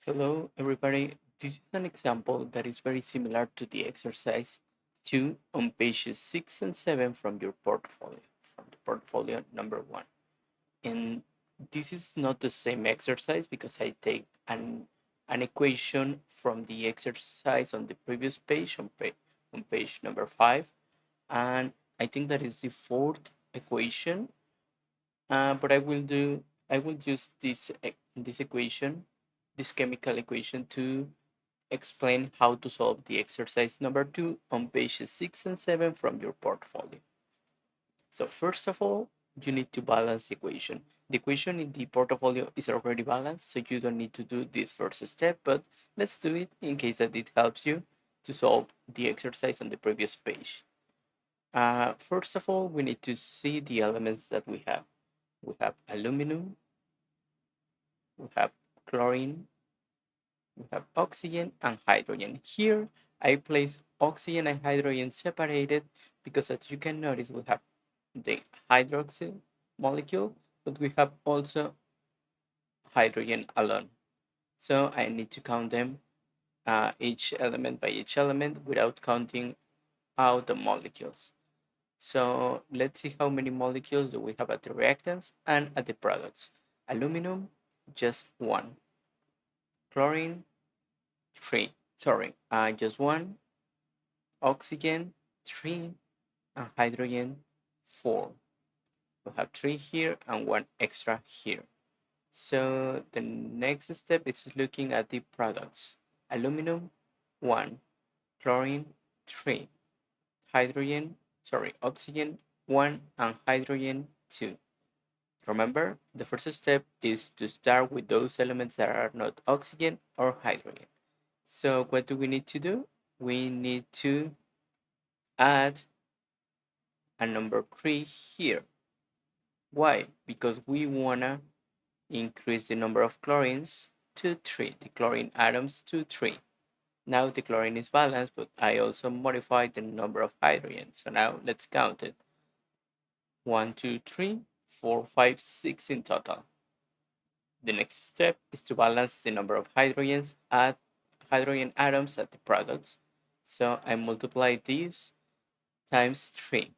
Hello, everybody. This is an example that is very similar to the exercise 2 on pages 6 and 7 from your portfolio, from the portfolio number 1. And this is not the same exercise because I take an equation from the exercise on the previous page, on page number 5. And I think that is the fourth equation. But I will use this equation, this chemical equation to explain how to solve the exercise number 2 on pages 6 and 7 from your portfolio. So first of all, you need to balance the equation. The equation in the portfolio is already balanced, so you don't need to do this first step, but let's do it in case that it helps you to solve the exercise on the previous page. First of all, we need to see the elements that we have. We have aluminum, we have chlorine, we have oxygen and hydrogen. Here, I place oxygen and hydrogen separated because as you can notice, we have the hydroxyl molecule, but we have also hydrogen alone. So I need to count them each element by each element without counting out the molecules. So let's see how many molecules do we have at the reactants and at the products. Aluminum, just one. Chlorine, three. Sorry, just one. Oxygen, three. And hydrogen, four. We have three here and one extra here. So the next step is looking at the products. Aluminum, one. Chlorine, three. Oxygen, one. And hydrogen, two. Remember, the first step is to start with those elements that are not oxygen or hydrogen. So what do we need to do? We need to add a number 3 here. Why? Because we wanna increase the number of chlorines to 3, the chlorine atoms to 3. Now the chlorine is balanced, but I also modified the number of hydrogen. So now let's count it. 1, 2, 3, 4, 5, 6 in total. The next step is to balance the number of hydrogen atoms at the products. So I multiply these times 3.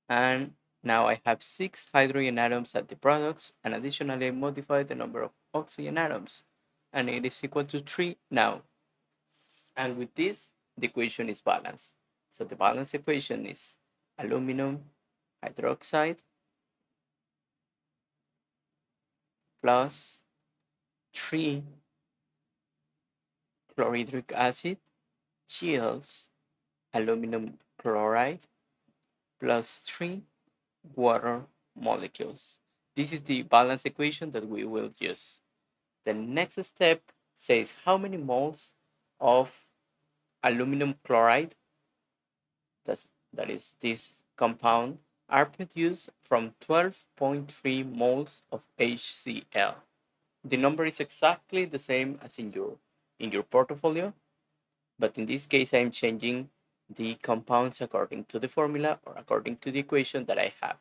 And now I have 6 hydrogen atoms at the products, and additionally I modify the number of oxygen atoms, and it is equal to 3 now. And with this, the equation is balanced. So the balance equation is aluminum hydroxide plus 3 chlorhydric acid yields aluminum chloride plus 3 water molecules. This is the balance equation that we will use. The next step says how many moles of aluminum chloride, that is this compound, are produced from 12.3 moles of HCl. The number is exactly the same as in your portfolio, but in this case I'm changing the compounds according to the formula or according to the equation that I have.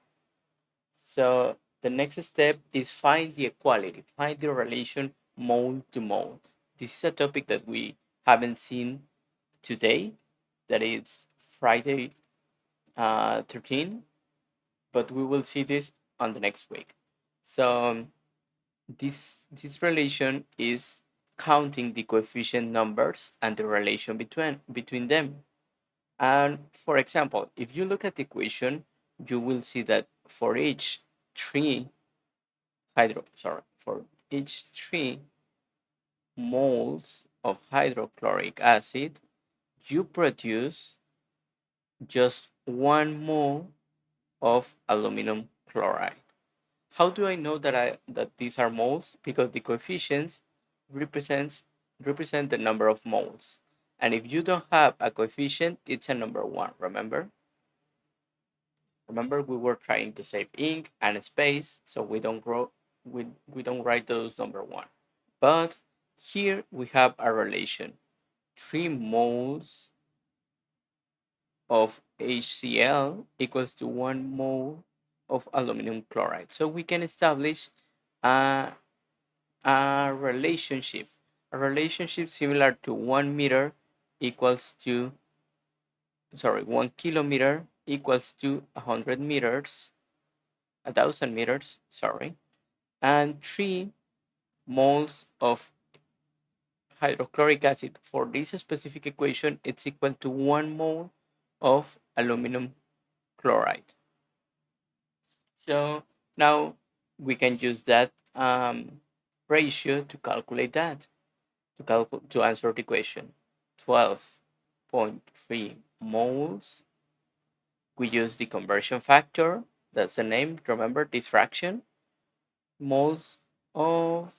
So the next step is find the equality, find the relation mole to mole. This is a topic that we haven't seen today, that is Friday 13, but we will see this on the next week. So this relation is counting the coefficient numbers and the relation between them. And for example, if you look at the equation, you will see that for each 3 for each 3 moles of hydrochloric acid, you produce just 1 mole of aluminum chloride. How do I know that these are moles? Because the coefficients represent the number of moles. And if you don't have a coefficient, it's a number 1, remember? Remember, we were trying to save ink and space, so we don't write those number 1. But here we have a relation. 3 moles of HCl equals to 1 mole of aluminum chloride. So we can establish a relationship a relationship similar to 1 meter equals to, sorry, 1 kilometer equals to 100 meters, 1,000 meters, sorry, and 3 moles of hydrochloric acid. For this specific equation, it's equal to 1 mole of aluminum chloride. So now we can use that ratio to calculate that, to answer the question. 12.3 moles. We use the conversion factor. That's the name. Remember this fraction. Moles of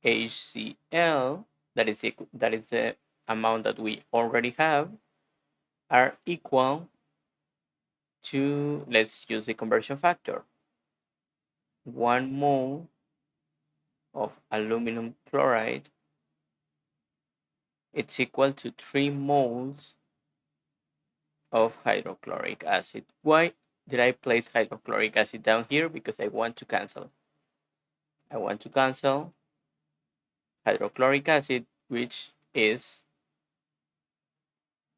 HCl, that is the amount that we already have, are equal to, let's use the conversion factor, 1 mole of aluminum chloride, it's equal to 3 moles of hydrochloric acid. Why did I place hydrochloric acid down here? Because I want to cancel. I want to cancel hydrochloric acid, which is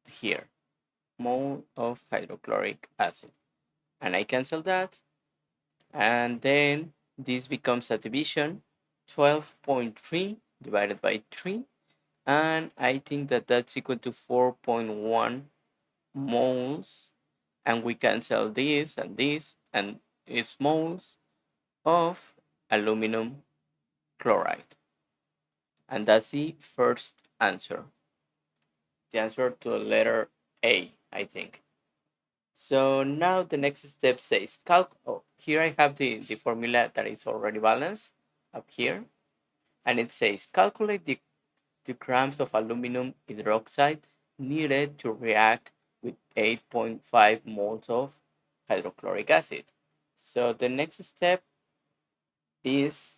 here, mole of hydrochloric acid. And I cancel that. And then this becomes a division, 12.3 divided by 3. And I think that that's equal to 4.1 moles. And we cancel this, and it's moles of aluminum chloride. And that's the first answer. The answer to the letter A, I think. So now the next step says here I have the formula that is already balanced up here. And it says calculate the grams of aluminum hydroxide needed to react with 8.5 moles of hydrochloric acid. So the next step is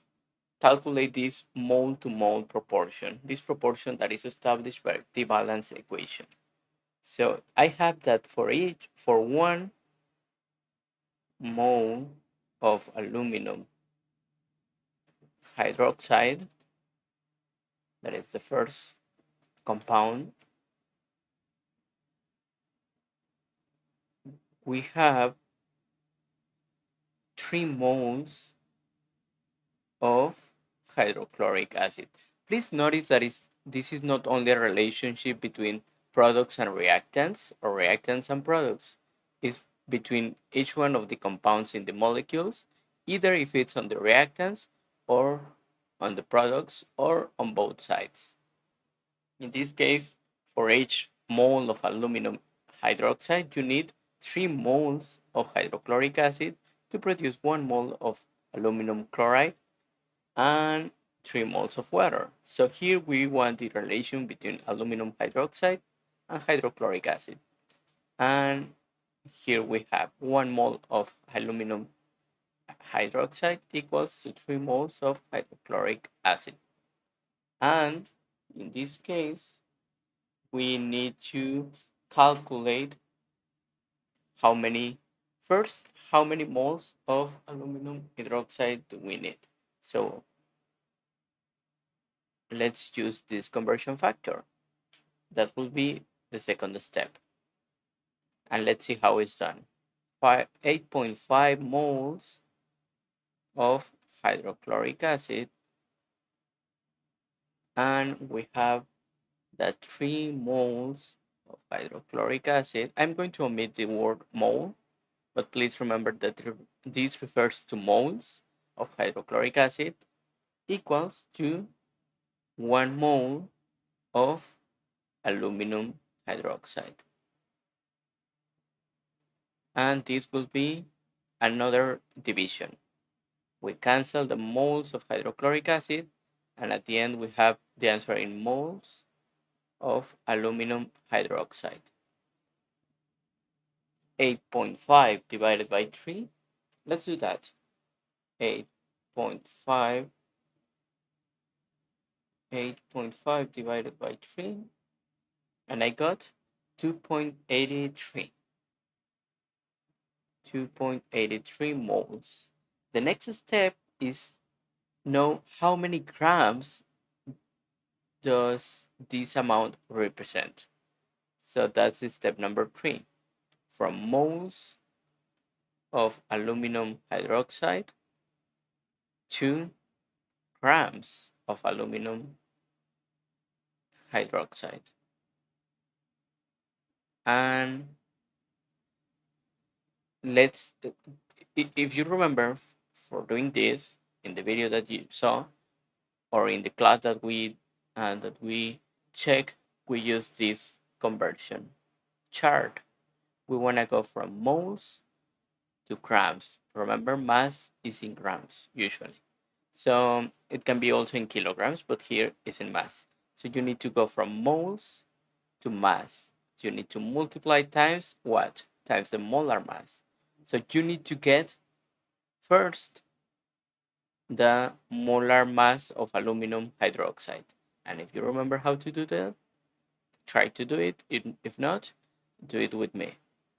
calculate this mole to mole proportion, this proportion that is established by the balance equation. So I have that for 1 mole of aluminum hydroxide, that is the first compound, we have 3 moles of hydrochloric acid. Please notice that this is not only a relationship between products and reactants, or reactants and products. It's between each one of the compounds in the molecules, either if it's on the reactants or on the products or on both sides. In this case, for each mole of aluminum hydroxide, you need 3 moles of hydrochloric acid to produce 1 mole of aluminum chloride and 3 moles of water. So here we want the relation between aluminum hydroxide and hydrochloric acid. And here we have 1 mole of aluminum hydroxide equals to 3 moles of hydrochloric acid. And in this case, we need to calculate how many, first, how many moles of aluminum hydroxide do we need. So let's use this conversion factor. That will be the second step. And let's see how it's done. 8.5 moles of hydrochloric acid, and we have that 3 moles of hydrochloric acid. I'm going to omit the word mole, but please remember that this refers to moles of hydrochloric acid, equals to 1 mole of aluminum hydroxide. And this will be another division. We cancel the moles of hydrochloric acid, and at the end we have the answer in moles of aluminum hydroxide. 8.5 divided by 3. Let's do that. 8.5 divided by 3, and I got 2.83. 2.83 moles. The next step is know how many grams does this amount represent? So that's step number 3. From moles of aluminum hydroxide to grams of aluminum hydroxide. And let's, if you remember, for doing this in the video that you saw, or in the class that we check, we use this conversion chart. We want to go from moles to grams. Remember, mass is in grams usually. So it can be also in kilograms, but here is in mass. So you need to go from moles to mass. You need to multiply times what? Times the molar mass. So you need to get first the molar mass of aluminum hydroxide. And if you remember how to do that, try to do it. If not, do it with me.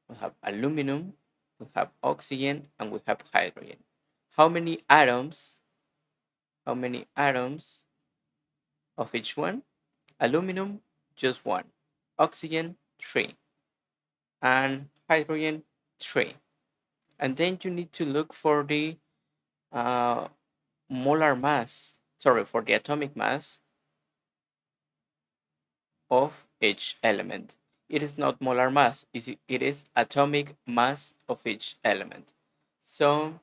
We have aluminum, we have oxygen, and we have hydrogen. How many atoms? How many atoms of each one? Aluminum, just one. Oxygen, 3. And hydrogen, 3. And then you need to look for the uh, molar mass, sorry, for the atomic mass of each element. It is not molar mass, it is atomic mass of each element. So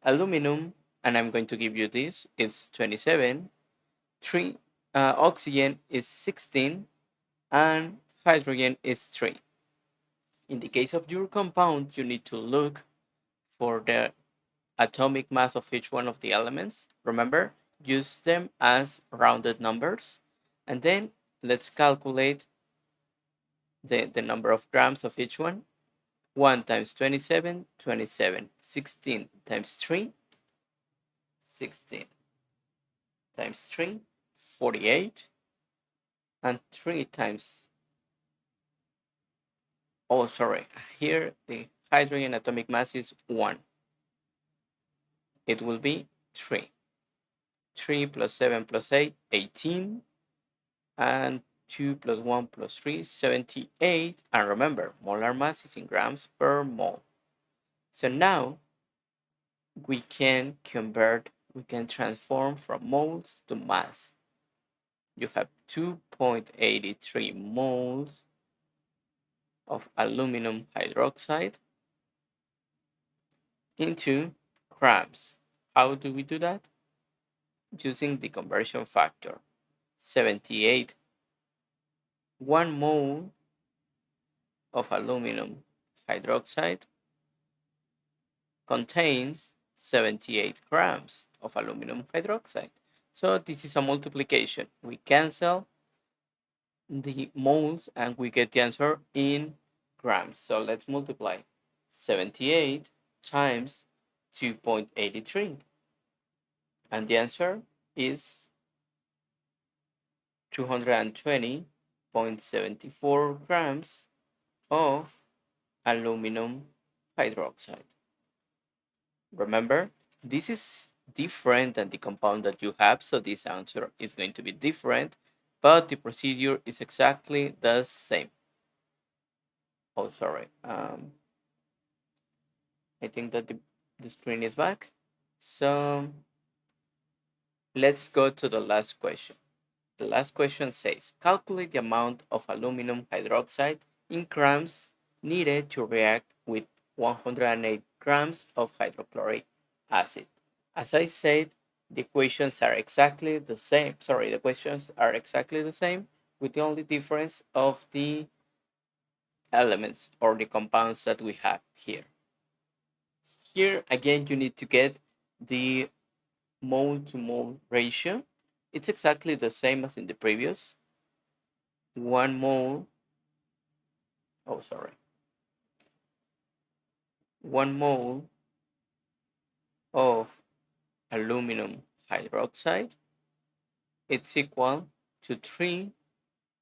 aluminum, and I'm going to give you this, is 27, 3, oxygen is 16, and hydrogen is 3. In the case of your compound, you need to look for the atomic mass of each one of the elements. Remember, use them as rounded numbers. And then let's calculate the number of grams of each one. 1 times 27, 27. 16 times 3, 16 times 3, 48. And 3 times, oh, sorry, here the hydrogen atomic mass is 1. It will be 3. 3 plus 7 plus 8, 18. And 2 plus 1 plus 3, 78. And remember, molar mass is in grams per mole. So now we can transform from moles to mass. You have 2.83 moles of aluminum hydroxide into grams. How do we do that? Using the conversion factor. 78. 1 mole of aluminum hydroxide contains 78 grams of aluminum hydroxide. So this is a multiplication. We cancel the moles and we get the answer in grams. So let's multiply 78 times 2.83. And the answer is 220.74 grams of aluminum hydroxide. Remember, this is different than the compound that you have, so this answer is going to be different, but the procedure is exactly the same. Oh, sorry. I think that the screen is back. So let's go to the last question. The last question says, calculate the amount of aluminum hydroxide in grams needed to react with 108 grams of hydrochloric acid. As I said, the questions are exactly the same. Sorry, the questions are exactly the same with the only difference of the elements or the compounds that we have here. Here, again, you need to get the mole to mole ratio. It's exactly the same as in the previous. 1 mole, oh, sorry, 1 mole of aluminum hydroxide, it's equal to 3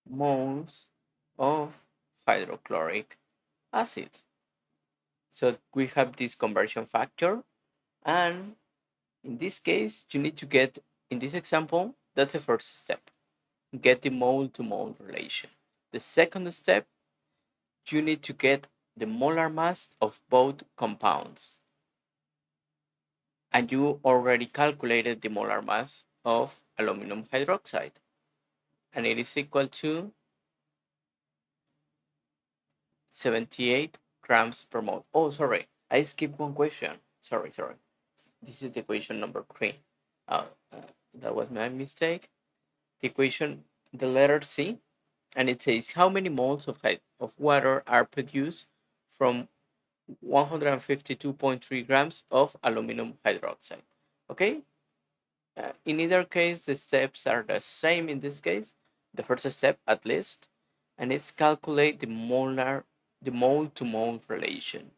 moles of hydrochloric acid. So we have this conversion factor, and in this case, you need to get, in this example, that's the first step. get the mole to mole relation. The second step, you need to get the molar mass of both compounds. And you already calculated the molar mass of aluminum hydroxide. And it is equal to 78 grams per mole. Oh, sorry, I skipped one question. Sorry. This is the equation number 3. Uh, uh, that was my mistake. The equation, the letter C, and it says how many moles of water are produced from 152.3 grams of aluminum hydroxide. Okay, in either case, the steps are the same in this case. The first step, at least, and it's calculate the mole to mole relation.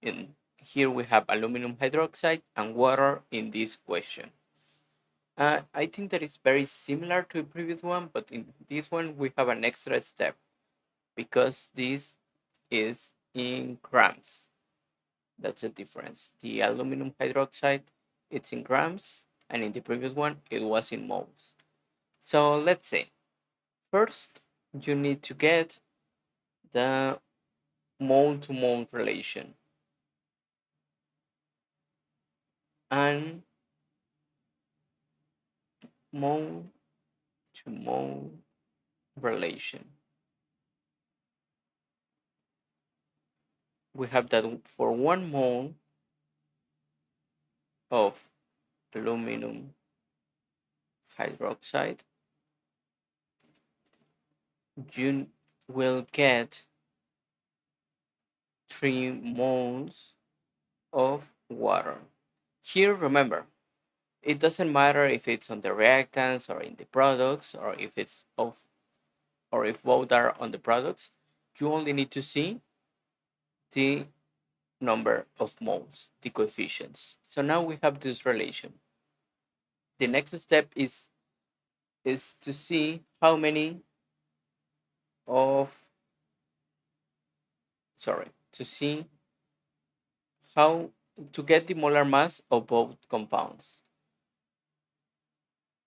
In here we have aluminum hydroxide and water in this question. I think that it's very similar to the previous one, but in this one we have an extra step because this is in grams. That's the difference. The aluminum hydroxide, it's in grams, and in the previous one, it was in moles. So let's see. First, you need to get the mole to mole relation. And mole to mole relation. We have that for 1 mole of aluminum hydroxide, you will get 3 moles of water. Here, remember, it doesn't matter if it's on the reactants or in the products, or if it's of, or if both are on the products. You only need to see the number of moles, the coefficients. So now we have this relation. The next step is to see how many of, sorry, to see how to get the molar mass of both compounds.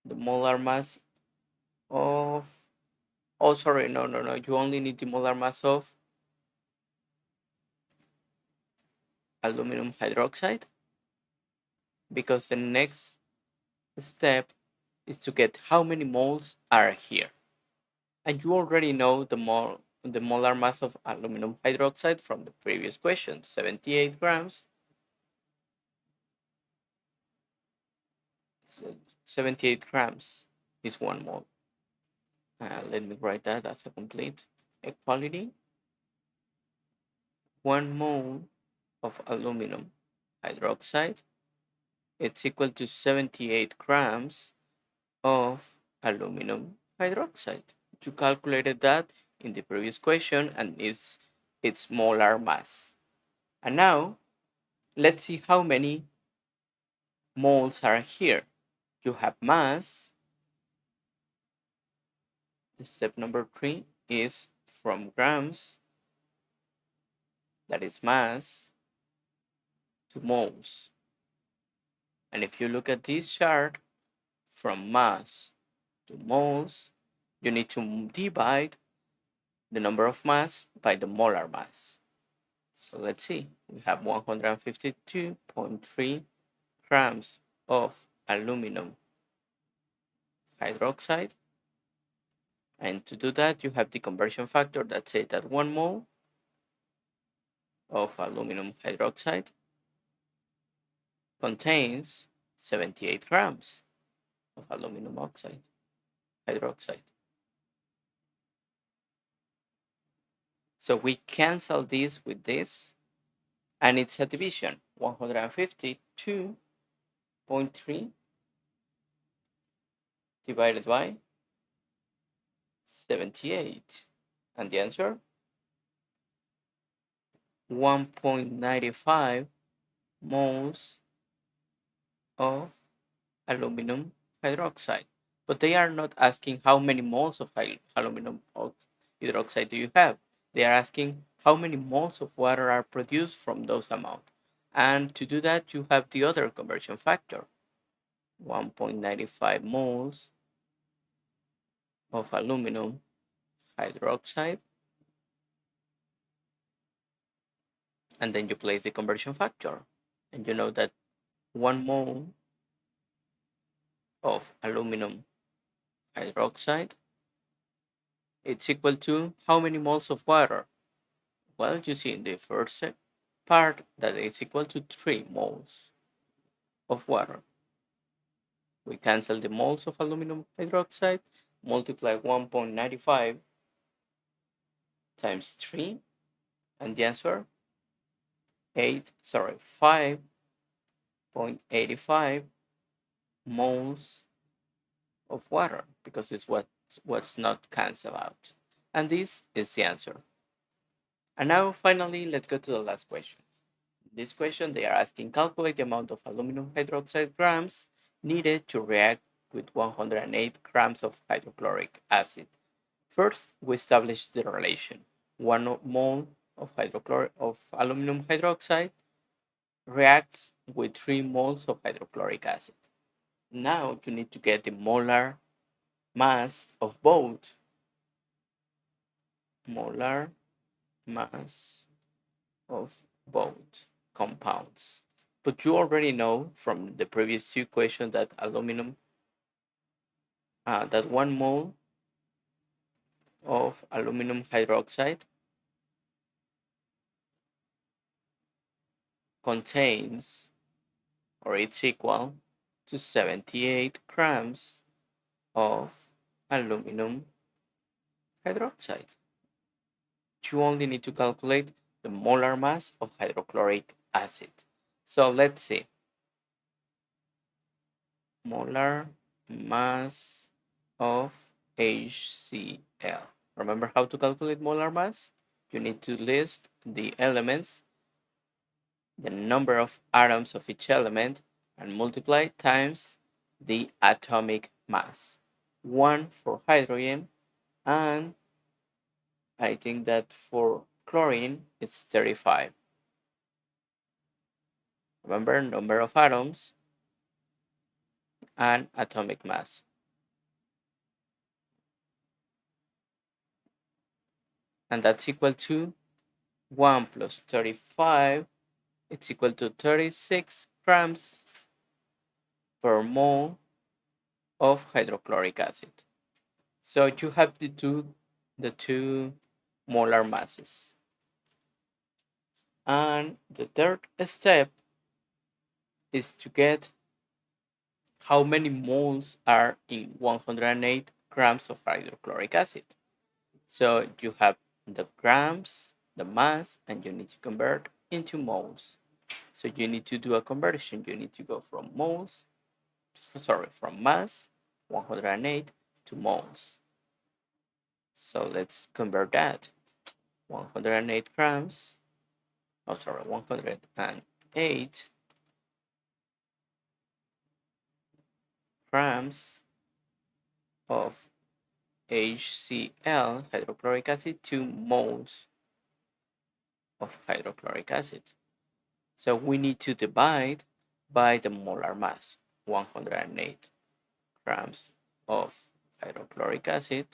The molar mass of, oh sorry, no, you only need the molar mass of aluminum hydroxide, because the next step is to get how many moles are here. And you already know the molar mass of aluminum hydroxide from the previous question, 78 grams. So 78 grams is 1 mole. Let me write that as a complete equality. 1 mole of aluminum hydroxide, it's equal to 78 grams of aluminum hydroxide. You calculated that in the previous question, and it's its molar mass. And now let's see how many moles are here. You have mass. Step number 3 is from grams, that is mass, to moles. And if you look at this chart, from mass to moles, you need to divide the number of mass by the molar mass. So let's see, we have 152.3 grams of aluminum hydroxide. And to do that, you have the conversion factor that says that 1 mole of aluminum hydroxide contains 78 grams of aluminum hydroxide. So we cancel this with this, and it's a division, 152.3 divided by 78. And the answer, 1.95 moles of aluminum hydroxide. But they are not asking how many moles of aluminum hydroxide do you have. They are asking how many moles of water are produced from those amounts. And to do that, you have the other conversion factor, 1.95 moles of aluminum hydroxide, and then you place the conversion factor. And you know that 1 mole of aluminum hydroxide, it's equal to how many moles of water? Well, you see in the first part that is equal to 3 moles of water. We cancel the moles of aluminum hydroxide, multiply 1.95 times 3, and the answer 5.85 moles of water, because it's what's not cancelled out. And this is the answer. And now finally, let's go to the last question. This question, they are asking calculate the amount of aluminum hydroxide grams needed to react with 108 grams of hydrochloric acid. First, we establish the relation. 1 mole of aluminum hydroxide reacts with 3 moles of hydrochloric acid. Now you need to get the molar mass of both. Molar mass of both compounds. But you already know from the previous two questions that that 1 mole of aluminum hydroxide contains, or it's equal to 78 grams of aluminum hydroxide. You only need to calculate the molar mass of hydrochloric acid. So let's see. Molar mass of HCl. Remember how to calculate molar mass? You need to list the elements, the number of atoms of each element, and multiply times the atomic mass. 1 for hydrogen, and I think that for chlorine it's 35. Remember, number of atoms and atomic mass. And that's equal to 1 plus 35, it's equal to 36 grams per mole of hydrochloric acid. So you have the two molar masses. And the third step is to get how many moles are in 108 grams of hydrochloric acid. So you have the grams, the mass, and you need to convert into moles. So you need to do a conversion. You need to go from from mass, 108, to moles. So let's convert that. 108 grams, 108 grams of HCl, hydrochloric acid, to moles of hydrochloric acid. So we need to divide by the molar mass, 108 grams of hydrochloric acid,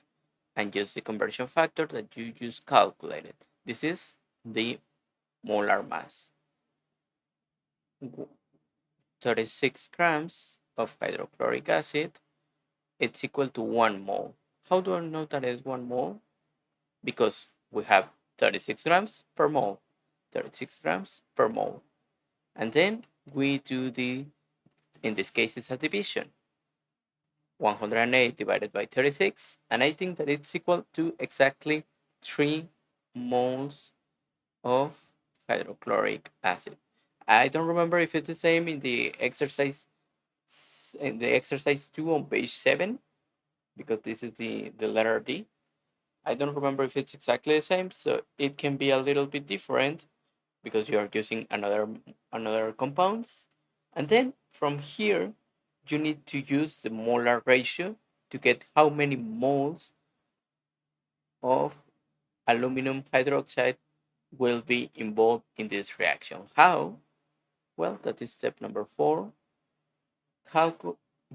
and use the conversion factor that you just calculated. This is the molar mass. 36 grams of hydrochloric acid, it's equal to 1 mole. How do I know that is 1 mole? Because we have 36 grams per mole, 36 grams per mole. And then we do in this case, it's a division. 108 divided by 36, and I think that it's equal to exactly 3 moles of hydrochloric acid. I don't remember if it's the same in the exercise 2 on page 7, because this is the letter D. I don't remember if it's exactly the same, so it can be a little bit different because you are using another compounds. And then from here you need to use the molar ratio to get how many moles of aluminum hydroxide will be involved in this reaction. How? Well, that is step number 4.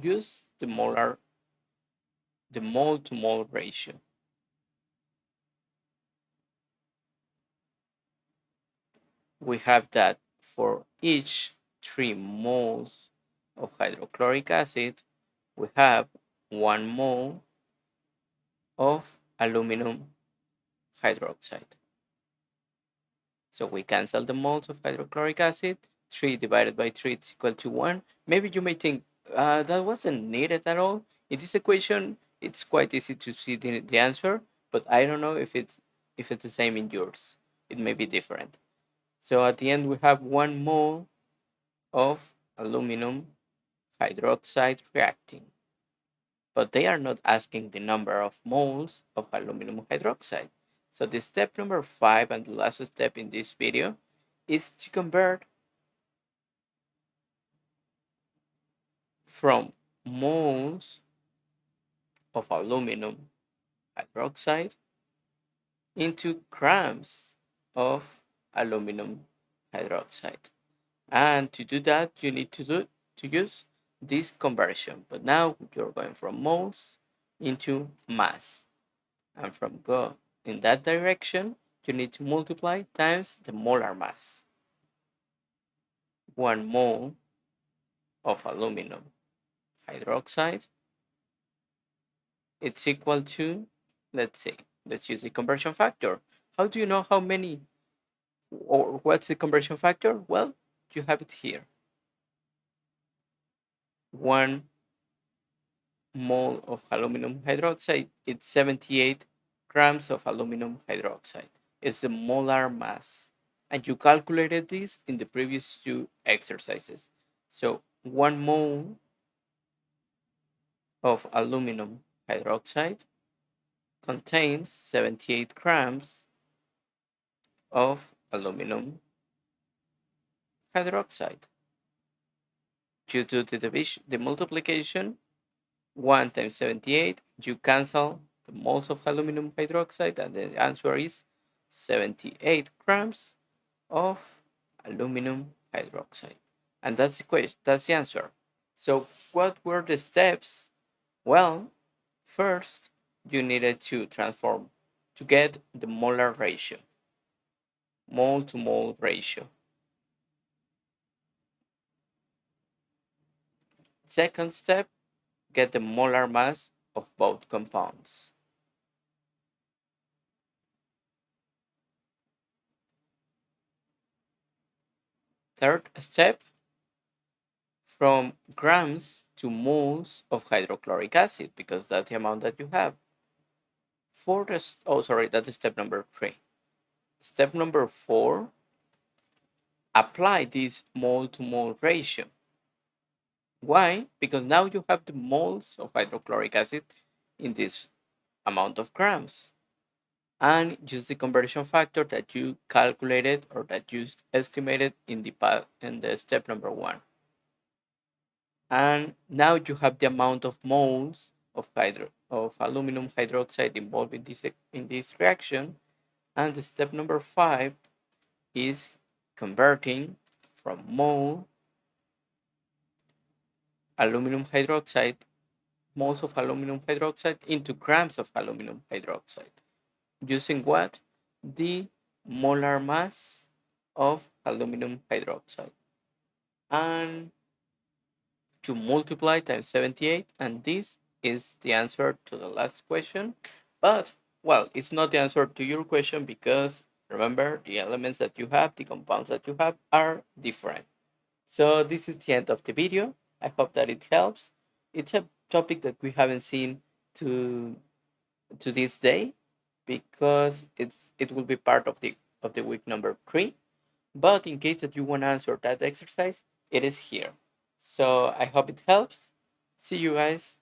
Use the molar the mole to mole ratio. We have that for each 3 moles of hydrochloric acid, we have 1 mole of aluminum hydroxide. So we cancel the moles of hydrochloric acid. 3 divided by 3 is equal to 1. Maybe you may think that wasn't needed at all. In this equation, it's quite easy to see the answer, but I don't know if it's the same in yours. It may be different. So at the end, we have 1 mole of aluminum hydroxide reacting. But they are not asking the number of moles of aluminum hydroxide. So the step number 5 and the last step in this video is to convert from moles of aluminum hydroxide into grams of aluminum hydroxide. And to do that, you need to use this conversion. But now you're going from moles into mass. And from go in that direction, you need to multiply times the molar mass. 1 mole of aluminum hydroxide, it's equal to, let's use the conversion factor. How do you know how many, or what's the conversion factor? Well, you have it here. 1 mole of aluminum hydroxide, it's 78 grams of aluminum hydroxide. It's the molar mass. And you calculated this in the previous 2 exercises. So 1 mole of aluminum hydroxide contains 78 grams of aluminum hydroxide. Due to the division, the multiplication, 1 times 78, you cancel the moles of aluminum hydroxide, and the answer is 78 grams of aluminum hydroxide. And that's the question, that's the answer. So what were the steps? Well, first you needed to transform to get the molar ratio, mole to mole ratio. Second step, get the molar mass of both compounds. Third step, from grams to moles of hydrochloric acid, because that's the amount that you have. That's step number 3. Step number 4, apply this mole to mole ratio. Why? Because now you have the moles of hydrochloric acid in this amount of grams, and use the conversion factor that you calculated or that you estimated in the step number 1. And now you have the amount of moles of aluminum hydroxide involved in this reaction. And the step number 5 is converting from mole aluminum hydroxide, moles of aluminum hydroxide, into grams of aluminum hydroxide. Using what? The molar mass of aluminum hydroxide. And to multiply times 78, and this is the answer to the last question. But, well, it's not the answer to your question, because remember, the elements that you have, the compounds that you have, are different. So this is the end of the video. I hope that it helps. It's a topic that we haven't seen to this day, because it will be part of the week number 3. But in case that you want to answer that exercise, it is here. So I hope it helps. See you guys.